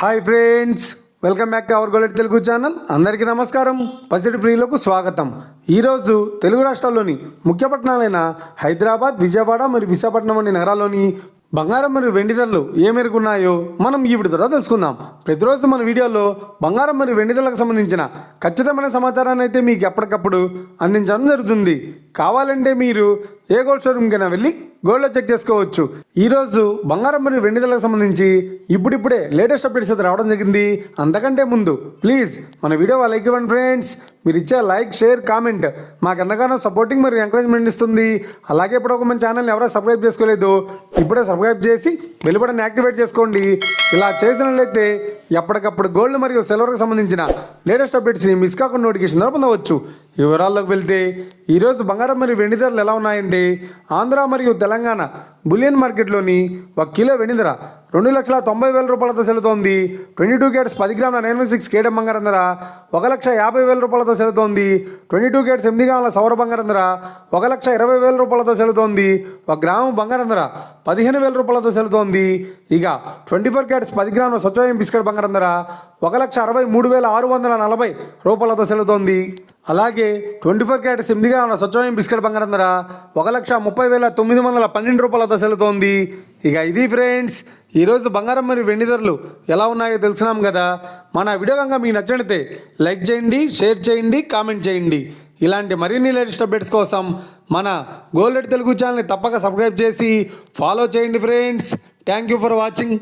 Hi friends, welcome back to our gold Telugu channel. అందరికీ నమస్కారం. పసిడి ప్రియులకు స్వాగతం. ఈరోజు తెలుగు రాష్ట్రాల్లోని ముఖ్య పట్టణాలైన హైదరాబాద్, విజయవాడ మరియు విశాఖపట్నం అనే నగరాల్లోని బంగారం మరియు వెండి ధరలు ఏ మేరకు ఉన్నాయో మనం ఈ వీడియో ద్వారా తెలుసుకుందాం. ప్రతిరోజు మన వీడియోలో బంగారం మరియు వెండి ధరలకు సంబంధించిన ఖచ్చితమైన సమాచారాన్ని అయితే మీకు ఎప్పటికప్పుడు అందించడం జరుగుతుంది. కావాలంటే మీరు ఏ గోల్డ్ షోరూమ్కైనా వెళ్ళి గోల్డ్లో చెక్ చేసుకోవచ్చు. ఈరోజు బంగారం మరియు వెండి ధరలకు సంబంధించి ఇప్పుడిప్పుడే లేటెస్ట్ అప్డేట్స్ అయితే రావడం జరిగింది. అంతకంటే ముందు ప్లీజ్ మన వీడియో లైక్ ఇవ్వండి ఫ్రెండ్స్. మీరు ఇచ్చే లైక్, షేర్, కామెంట్ మాకు ఎంతగానో సపోర్టింగ్ మరియు ఎంకరేజ్మెంట్ ఇస్తుంది. అలాగే ఇప్పుడు ఒక మన ఛానల్ని ఎవరైనా సబ్స్క్రైబ్ చేసుకోలేదు, ఇప్పుడే సబ్స్క్రైబ్ చేసి బెల్ బటన్ యాక్టివేట్ చేసుకోండి. ఇలా చేసినట్లయితే ఎప్పటికప్పుడు గోల్డ్ మరియు సిల్వర్కి సంబంధించిన లేటెస్ట్ అప్డేట్స్ని మిస్ కాకుండా నోటిఫికేషన్ ద్వారా పొందవచ్చు. వివరాల్లోకి వెళ్తే ఈరోజు బంగారం మరియు వెండి ధరలు ఎలా ఉన్నాయంటే, ఆంధ్ర మరియు తెలంగాణ బులియన్ మార్కెట్లోని 1 కిలో వెండి ధర 2,90,000 రూపాయలతో సెలుతోంది. 22 క్యారెట్స్ 10 గ్రాముల 916 కేడం బంగారం ధర 1,50,000 రూపాయలతో సెలుతోంది. 22 క్యారెట్స్ 8 గ్రాముల సౌర బంగారం ధర 1,20,000 రూపాయలతో సెలుతోంది. 1 గ్రాము బంగారం ధర 15,000 రూపాయలతో సెలుతోంది. ఇక 24 క్యారెట్స్ 10 గ్రాముల స్వచ్ఛమైన బిస్కెట్ బంగారం ధర 1,63,640 రూపాయలతో సెలుతోంది. అలాగే 24 క్యారెట్స్ 8 గ్రాముల స్వచ్ఛమైన బిస్కెట్ బంగారం ధర 1,30,912 రూపాయలతో సెలుతోంది. ఇక ఇది ఫ్రెండ్స్, ఈరోజు బంగారం మరియు వెండి ధరలు ఎలా ఉన్నాయో తెలుసుకున్నాం కదా. మన వీడియో కనుక మీకు నచ్చినట్లయితే లైక్ చేయండి, షేర్ చేయండి, కామెంట్ చేయండి. ఇలాంటి మరిన్ని లేటెస్ట్ అప్డేట్స్ కోసం మన గోల్డ్ తెలుగు ఛానల్ని తప్పక సబ్స్క్రైబ్ చేసి ఫాలో చేయండి friends. Thank you for watching.